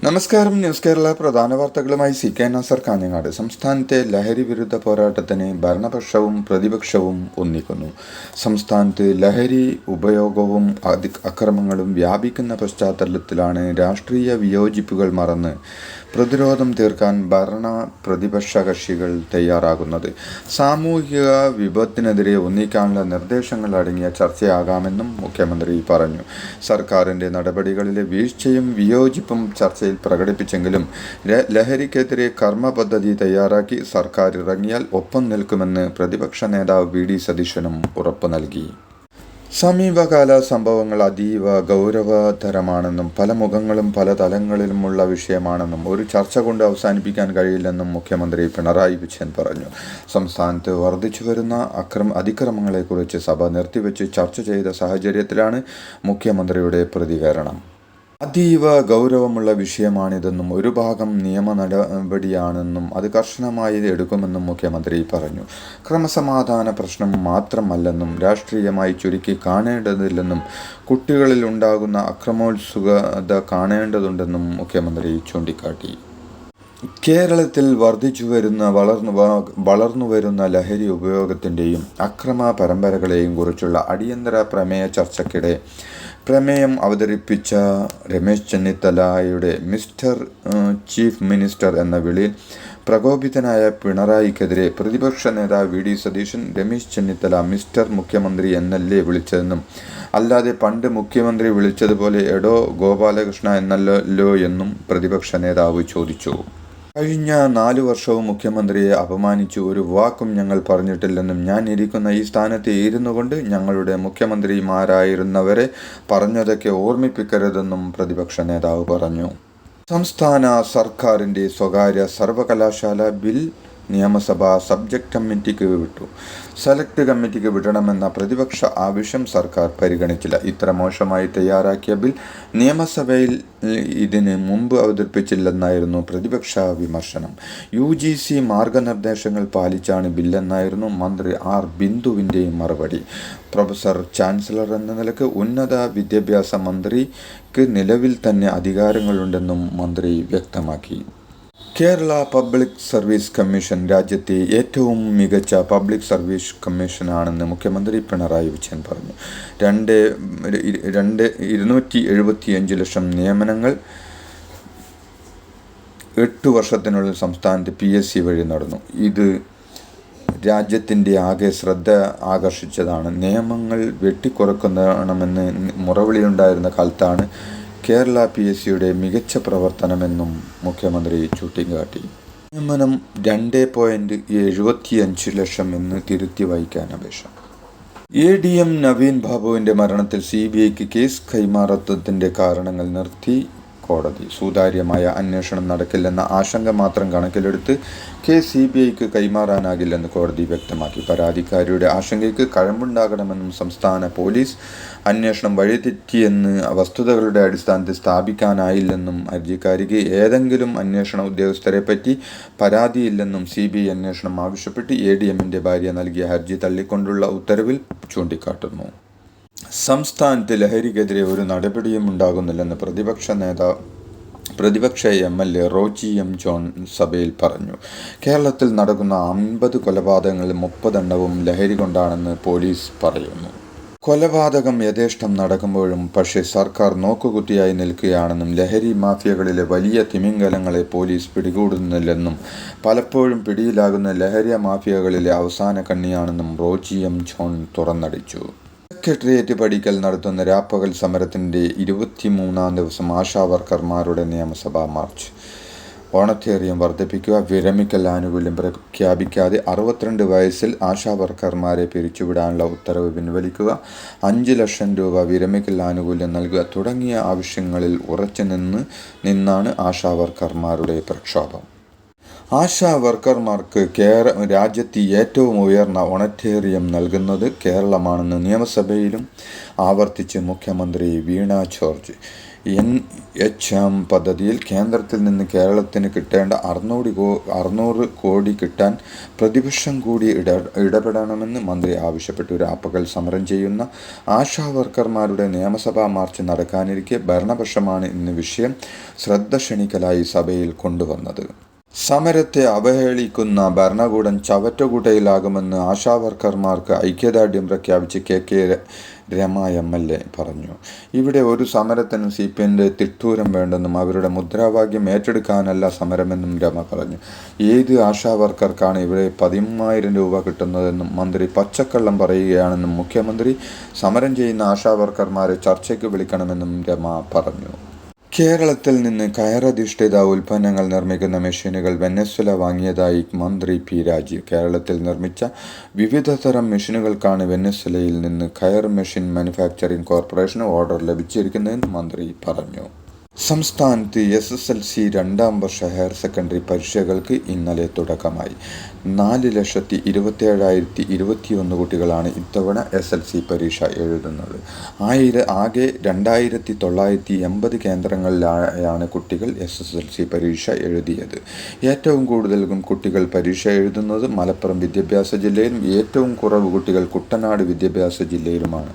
നമസ്കാരം. ന്യൂസ് കേരള പ്രധാന വാർത്തകളുമായി സി കെ നാസർ കാഞ്ഞങ്ങാട്. സംസ്ഥാനത്തെ ലഹരി വിരുദ്ധ പോരാട്ടത്തിന് ഭരണപക്ഷവും പ്രതിപക്ഷവും ഒന്നിക്കുന്നു. സംസ്ഥാനത്ത് ലഹരി ഉപയോഗവും അക്രമങ്ങളും വ്യാപിക്കുന്ന പശ്ചാത്തലത്തിലാണ് രാഷ്ട്രീയ വിയോജിപ്പുകൾ മറന്ന് പ്രതിരോധം തീർക്കാൻ ഭരണ പ്രതിപക്ഷ കക്ഷികൾ തയ്യാറാകുന്നത്. സാമൂഹിക വിപത്തിനെതിരെ ഒന്നിക്കാനുള്ള നിർദ്ദേശങ്ങൾ അടങ്ങിയ ചർച്ചയാകാമെന്നും മുഖ്യമന്ത്രി പറഞ്ഞു. സർക്കാരിൻ്റെ നടപടികളിലെ വീഴ്ചയും വിയോജിപ്പും ചർച്ചയിൽ പ്രകടിപ്പിച്ചെങ്കിലും ലഹരിക്കെതിരെ കർമ്മ പദ്ധതി തയ്യാറാക്കി സർക്കാർ ഇറങ്ങിയാൽ ഒപ്പം നിൽക്കുമെന്ന് പ്രതിപക്ഷ നേതാവ് വി.ഡി. സതീശനും ഉറപ്പു നൽകി. സമീപകാല സംഭവങ്ങൾ അതീവ ഗൗരവതരമാണെന്നും പല മുഖങ്ങളും പല തലങ്ങളിലുമുള്ള വിഷയമാണെന്നും ഒരു ചർച്ച കൊണ്ട് അവസാനിപ്പിക്കാൻ കഴിയില്ലെന്നും മുഖ്യമന്ത്രി പിണറായി വിജയൻ പറഞ്ഞു. സംസ്ഥാനത്ത് വർദ്ധിച്ചുവരുന്ന അതിക്രമങ്ങളെക്കുറിച്ച് സഭ നിർത്തിവെച്ച് ചർച്ച ചെയ്ത സാഹചര്യത്തിലാണ് മുഖ്യമന്ത്രിയുടെ പ്രതികരണം. അതീവ ഗൗരവമുള്ള വിഷയമാണിതെന്നും ഒരു ഭാഗം നിയമ നടപടിയാണെന്നും അത് കർശനമായി എടുക്കുമെന്നും മുഖ്യമന്ത്രി പറഞ്ഞു. ക്രമസമാധാന പ്രശ്നം മാത്രമല്ലെന്നും രാഷ്ട്രീയമായി ചുരുക്കി കാണേണ്ടതില്ലെന്നും കുട്ടികളിൽ ഉണ്ടാകുന്ന അക്രമോത്സുകത കാണേണ്ടതുണ്ടെന്നും മുഖ്യമന്ത്രി ചൂണ്ടിക്കാട്ടി. കേരളത്തിൽ വളർന്നുവരുന്ന ലഹരി ഉപയോഗത്തിൻ്റെയും അക്രമ പരമ്പരകളെയും കുറിച്ചുള്ള അടിയന്തര പ്രമേയ ചർച്ചയ്ക്കിടെ പ്രമേയം അവതരിപ്പിച്ച രമേശ് ചെന്നിത്തലയുടെ മിസ്റ്റർ ചീഫ് മിനിസ്റ്റർ എന്ന വിളിയിൽ പ്രകോപിതനായ പിണറായിക്കെതിരെ പ്രതിപക്ഷ നേതാവ് വി.ഡി. സതീശൻ രമേശ് ചെന്നിത്തല മിസ്റ്റർ മുഖ്യമന്ത്രി എന്നല്ലേ വിളിച്ചതെന്നും അല്ലാതെ പണ്ട് മുഖ്യമന്ത്രി വിളിച്ചതുപോലെ എടോ ഗോപാലകൃഷ്ണ എന്നല്ലോ എന്നും പ്രതിപക്ഷ നേതാവ് ചോദിച്ചു. കഴിഞ്ഞ 4 വർഷവും മുഖ്യമന്ത്രിയെ അപമാനിച്ചു ഒരു വാക്കും ഞങ്ങൾ പറഞ്ഞിട്ടില്ലെന്നും ഞാൻ ഇരിക്കുന്ന ഈ സ്ഥാനത്ത് ഇരുന്നു കൊണ്ട് ഞങ്ങളുടെ മുഖ്യമന്ത്രിമാരായിരുന്നവരെ പറഞ്ഞതൊക്കെ ഓർമ്മിപ്പിക്കരുതെന്നും പ്രതിപക്ഷ നേതാവ് പറഞ്ഞു. സംസ്ഥാന സർക്കാരിൻ്റെ സ്വകാര്യ സർവകലാശാല ബിൽ നിയമസഭ സബ്ജക്ട് കമ്മിറ്റിക്ക് വിട്ടു. സെലക്ട് കമ്മിറ്റിക്ക് വിടണമെന്ന പ്രതിപക്ഷ ആവശ്യം സർക്കാർ പരിഗണിച്ചില്ല. ഇത്ര മോശമായി തയ്യാറാക്കിയ ബിൽ നിയമസഭയിൽ ഇതിന് മുമ്പ് അവതരിപ്പിച്ചില്ലെന്നായിരുന്നു പ്രതിപക്ഷ വിമർശനം. UGC മാർഗനിർദ്ദേശങ്ങൾ പാലിച്ചാണ് ബില്ലെന്നായിരുന്നു മന്ത്രി ആർ ബിന്ദുവിൻ്റെ മറുപടി. പ്രൊഫസർ ചാൻസലർ എന്ന നിലക്ക് ഉന്നത വിദ്യാഭ്യാസ മന്ത്രിക്ക് നിലവിൽ തന്നെ അധികാരങ്ങളുണ്ടെന്നും മന്ത്രി വ്യക്തമാക്കി. കേരള പബ്ലിക് സർവീസ് കമ്മീഷൻ രാജ്യത്തെ ഏറ്റവും മികച്ച പബ്ലിക് സർവീസ് കമ്മീഷനാണെന്ന് മുഖ്യമന്ത്രി പിണറായി വിജയൻ പറഞ്ഞു. 275 ലക്ഷം നിയമനങ്ങൾ 8 വർഷത്തിനുള്ളിൽ സംസ്ഥാനത്ത് PSC വഴി നടന്നു. ഇത് രാജ്യത്തിൻ്റെ ആകെ ശ്രദ്ധ ആകർഷിച്ചതാണ്. നിയമങ്ങൾ വെട്ടിക്കുറക്കണമെന്ന് മുറവിളിയുണ്ടായിരുന്ന കാലത്താണ് കേരള PSCയുടെ മികച്ച പ്രവർത്തനമെന്നും മുഖ്യമന്ത്രി ചൂണ്ടിക്കാട്ടി. നിയമനം 2.75 ലക്ഷം എന്ന് തിരുത്തി വായിക്കാൻ അപേക്ഷ. ADM നവീൻ ബാബുവിൻ്റെ മരണത്തിൽ CBIക്ക് കേസ് കൈമാറാത്തതിൻ്റെ കാരണങ്ങൾ നിർത്തി കോടതി. സുതാര്യമായ അന്വേഷണം നടക്കില്ലെന്ന ആശങ്ക മാത്രം കണക്കിലെടുത്ത് കേസ് CBIക്ക് കൈമാറാനാകില്ലെന്ന് കോടതി വ്യക്തമാക്കി. പരാതിക്കാരിയുടെ ആശങ്കയ്ക്ക് കഴമ്പുണ്ടാകണമെന്നും സംസ്ഥാന പോലീസ് അന്വേഷണം വഴിതെറ്റിയെന്ന് വസ്തുതകളുടെ അടിസ്ഥാനത്തിൽ സ്ഥാപിക്കാനായില്ലെന്നും ഹർജിക്കാരിക്ക് ഏതെങ്കിലും അന്വേഷണ ഉദ്യോഗസ്ഥരെപ്പറ്റി പരാതിയില്ലെന്നും CBI അന്വേഷണം ആവശ്യപ്പെട്ട് ADMൻ്റെ ഭാര്യ നൽകിയ ഹർജി തള്ളിക്കൊണ്ടുള്ള ഉത്തരവിൽ ചൂണ്ടിക്കാട്ടുന്നു. സംസ്ഥാനത്ത് ലഹരിക്കെതിരെ ഒരു നടപടിയും ഉണ്ടാകുന്നില്ലെന്ന് പ്രതിപക്ഷ MLA റോജി M. ജോൺ സഭയിൽ പറഞ്ഞു. കേരളത്തിൽ നടക്കുന്ന 50 കൊലപാതകങ്ങളിൽ 30 എണ്ണവും ലഹരി കൊണ്ടാണെന്ന് പോലീസ് പറയുന്നു. കൊലപാതകം യഥേഷ്ടം നടക്കുമ്പോഴും പക്ഷേ സർക്കാർ നോക്കുകുത്തിയായി നിൽക്കുകയാണെന്നും ലഹരി മാഫിയകളിലെ വലിയ തിമിംഗലങ്ങളെ പോലീസ് പിടികൂടുന്നില്ലെന്നും പലപ്പോഴും പിടിയിലാകുന്ന ലഹരി മാഫിയകളിലെ അവസാന കണ്ണിയാണെന്നും റോജി M. ജോൺ തുറന്നടിച്ചു. സെക്രട്ടേറിയറ്റ് പടിക്കൽ നടത്തുന്ന രാപ്പകൽ സമരത്തിൻ്റെ 23-ാം ദിവസം ആശാവർക്കർമാരുടെ നിയമസഭാ മാർച്ച്. ഓണത്തേറിയം വർദ്ധിപ്പിക്കുക. വിരമിക്കൽ ആനുകൂല്യം പ്രഖ്യാപിക്കാതെ 62 വയസ്സിൽ ആശാവർക്കർമാരെ പിരിച്ചുവിടാനുള്ള ഉത്തരവ് പിൻവലിക്കുക. 5 ലക്ഷം രൂപ വിരമിക്കൽ ആനുകൂല്യം നൽകുക തുടങ്ങിയ ആവശ്യങ്ങളിൽ ഉറച്ചു നിന്നാണ് ആശാവർക്കർമാരുടെ പ്രക്ഷോഭം. ആശാവർക്കർമാർക്ക് രാജ്യത്ത് ഏറ്റവും ഉയർന്ന ഓണറ്റേറിയം നൽകുന്നത് കേരളമാണെന്ന് നിയമസഭയിലും ആവർത്തിച്ച് മുഖ്യമന്ത്രി വീണ ജോർജ്. NHM പദ്ധതിയിൽ കേന്ദ്രത്തിൽ നിന്ന് കേരളത്തിന് കിട്ടേണ്ട 600 കോടി കിട്ടാൻ പ്രതിപക്ഷം കൂടി ഇടപെടണമെന്ന് മന്ത്രി ആവശ്യപ്പെട്ടു. രാപ്പകൽ സമരം ചെയ്യുന്ന ആശാവർക്കർമാരുടെ നിയമസഭാ മാർച്ച് നടക്കാനിരിക്കെ ഭരണപക്ഷമാണ് ഇന്ന് വിഷയം ശ്രദ്ധ ക്ഷണിക്കലായി സഭയിൽ കൊണ്ടുവന്നത്. സമരത്തെ അവഹേളിക്കുന്ന ഭരണകൂടം ചവറ്റുകുട്ടയിലാകുമെന്ന് ആശാവർക്കർമാർക്ക് ഐക്യദാർഢ്യം പ്രഖ്യാപിച്ച് KK രമ MLA പറഞ്ഞു. ഇവിടെ ഒരു സമരത്തിനും CPMന്റെ തിട്ടൂരം വേണ്ടെന്നും അവരുടെ മുദ്രാവാക്യം ഏറ്റെടുക്കാനല്ല സമരമെന്നും രമ പറഞ്ഞു. ഏത് ആശാവർക്കർക്കാണ് ഇവിടെ 13,000 രൂപ കിട്ടുന്നതെന്നും മന്ത്രി പച്ചക്കള്ളം പറയുകയാണെന്നും മുഖ്യമന്ത്രി സമരം ചെയ്യുന്ന ആശാവർക്കർമാരെ ചർച്ചയ്ക്ക് വിളിക്കണമെന്നും രമ പറഞ്ഞു. കേരളത്തിൽ നിന്ന് കയറധിഷ്ഠിത ഉൽപ്പന്നങ്ങൾ നിർമ്മിക്കുന്ന മെഷീനുകൾ വെനസ്വേല വാങ്ങിയതായി മന്ത്രി P. രാജീവ്. കേരളത്തിൽ നിർമ്മിച്ച വിവിധതരം മെഷീനുകൾക്കാണ് വെനസ്വേലയിൽ നിന്ന് കയർ മെഷീൻ മാനുഫാക്ചറിംഗ് കോർപ്പറേഷന് ഓർഡർ ലഭിച്ചിരിക്കുന്നതെന്ന് മന്ത്രി പറഞ്ഞു. സംസ്ഥാനത്ത് SSLC 2ാം വർഷ ഹയർ സെക്കൻഡറി പരീക്ഷകൾക്ക് ഇന്നലെ തുടക്കമായി. 4,27,021 കുട്ടികളാണ് ഇത്തവണ SSLC പരീക്ഷ എഴുതുന്നത്. ആകെ 2,980 കേന്ദ്രങ്ങളിലായാണ് കുട്ടികൾ SSLC പരീക്ഷ എഴുതിയത്. ഏറ്റവും കൂടുതൽ കുട്ടികൾ പരീക്ഷ എഴുതുന്നത് മലപ്പുറം വിദ്യാഭ്യാസ ജില്ലയിലും ഏറ്റവും കുറവ് കുട്ടികൾ കുട്ടനാട് വിദ്യാഭ്യാസ ജില്ലയിലുമാണ്.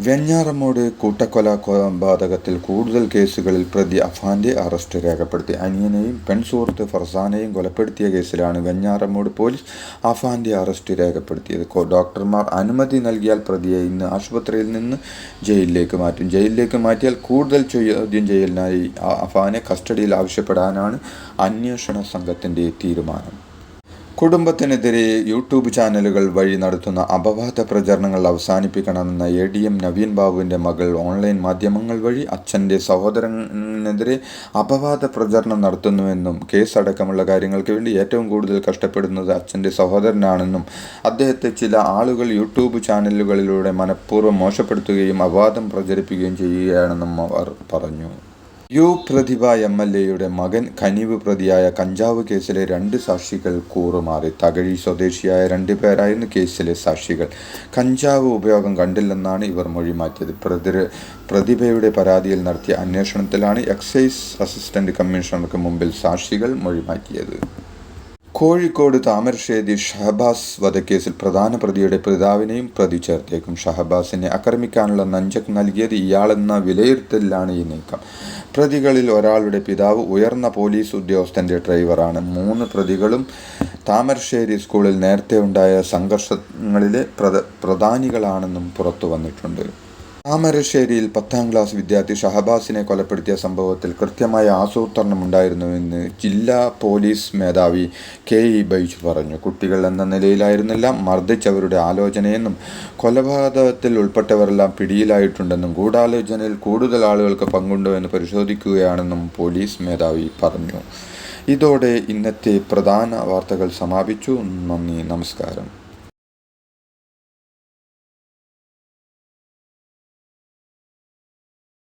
വെഞ്ഞാറമൂട് കൂട്ടക്കൊലപാതകത്തിൽ കൂടുതൽ കേസുകളിൽ പ്രതി അഫാന്റെ അറസ്റ്റ് രേഖപ്പെടുത്തി. അനിയനെയും പെൺസുഹൃത്ത് ഫർസാനെയും കൊലപ്പെടുത്തിയ കേസിലാണ് വെഞ്ഞാറമൂട് പോലീസ് അഫാന്റെ അറസ്റ്റ് രേഖപ്പെടുത്തിയത്. ഡോക്ടർമാർ അനുമതി നൽകിയാൽ പ്രതിയെ ഇന്ന് ആശുപത്രിയിൽ നിന്ന് ജയിലിലേക്ക് മാറ്റും. ജയിലിലേക്ക് മാറ്റിയാൽ കൂടുതൽ ചോദ്യം ചെയ്യലിനായി അഫാനെ കസ്റ്റഡിയിൽ ആവശ്യപ്പെടാനാണ് അന്വേഷണ സംഘത്തിന്റെ തീരുമാനം. കുടുംബത്തിനെതിരെ യൂട്യൂബ് ചാനലുകൾ വഴി നടത്തുന്ന അപവാദ പ്രചരണങ്ങൾ അവസാനിപ്പിക്കണമെന്ന ADM നവീൻ ബാബുവിൻ്റെ മകൾ ഓൺലൈൻ മാധ്യമങ്ങൾ വഴി അച്ഛൻ്റെ സഹോദരനെതിരെ അപവാദ പ്രചരണം നടത്തുന്നുവെന്നും കേസടക്കമുള്ള കാര്യങ്ങൾക്ക് വേണ്ടി ഏറ്റവും കൂടുതൽ കഷ്ടപ്പെടുന്നത് അച്ഛൻ്റെ സഹോദരനാണെന്നും അദ്ദേഹത്തെ ചില ആളുകൾ യൂട്യൂബ് ചാനലുകളിലൂടെ മനഃപൂർവ്വം മോശപ്പെടുത്തുകയും അപവാദം പ്രചരിപ്പിക്കുകയും ചെയ്യുകയാണെന്നും അവർ പറഞ്ഞു. പ്രതിഭ MLAയുടെ മകൻ കനിവ് പ്രതിയായ കഞ്ചാവ് കേസിലെ 2 സാക്ഷികൾ കൂറുമാറി. തകഴി സ്വദേശിയായ 2 പേരായിരുന്നു കേസിലെ സാക്ഷികൾ. കഞ്ചാവ് ഉപയോഗം കണ്ടില്ലെന്നാണ് ഇവർ മൊഴി മാറ്റിയത്. പ്രതിഭയുടെ പരാതിയിൽ നടത്തിയ അന്വേഷണത്തിലാണ് എക്സൈസ് അസിസ്റ്റന്റ് കമ്മീഷണർക്ക് മുമ്പിൽ സാക്ഷികൾ മൊഴി മാറ്റിയത്. കോഴിക്കോട് താമരശ്ശേരി ഷഹബാസ് വധക്കേസിൽ പ്രധാന പ്രതിയുടെ പിതാവിനെയും പ്രതി ചേർത്തേക്കും. ഷഹബാസിനെ ആക്രമിക്കാനുള്ള നഞ്ചക് നൽകിയത് ഇയാളെന്ന വിലയിരുത്തലിലാണ് ഈ നീക്കം. പ്രതികളിൽ ഒരാളുടെ പിതാവ് ഉയർന്ന പോലീസ് ഉദ്യോഗസ്ഥൻ്റെ ഡ്രൈവറാണ്. 3 പ്രതികളും താമരശ്ശേരി സ്കൂളിൽ നേരത്തെ ഉണ്ടായ സംഘർഷങ്ങളിലെ പ്രധാനികളാണെന്നും പുറത്തു വന്നിട്ടുണ്ട്. താമരശ്ശേരിയിൽ 10ാം ക്ലാസ് വിദ്യാർത്ഥി ഷഹബാസിനെ കൊലപ്പെടുത്തിയ സംഭവത്തിൽ കൃത്യമായ ആസൂത്രണമുണ്ടായിരുന്നുവെന്ന് ജില്ലാ പോലീസ് മേധാവി KE ബൈജു പറഞ്ഞു. കുട്ടികൾ എന്ന നിലയിലായിരുന്നില്ല മർദ്ദിച്ചവരുടെ ആലോചനയെന്നും കൊലപാതകത്തിൽ ഉൾപ്പെട്ടവരെല്ലാം പിടിയിലായിട്ടുണ്ടെന്നും ഗൂഢാലോചനയിൽ കൂടുതൽ ആളുകൾക്ക് പങ്കുണ്ടോ എന്ന് പരിശോധിക്കുകയാണെന്നും പോലീസ് മേധാവി പറഞ്ഞു. ഇതോടെ ഇന്നത്തെ പ്രധാന വാർത്തകൾ സമാപിച്ചു. നന്ദി, നമസ്കാരം.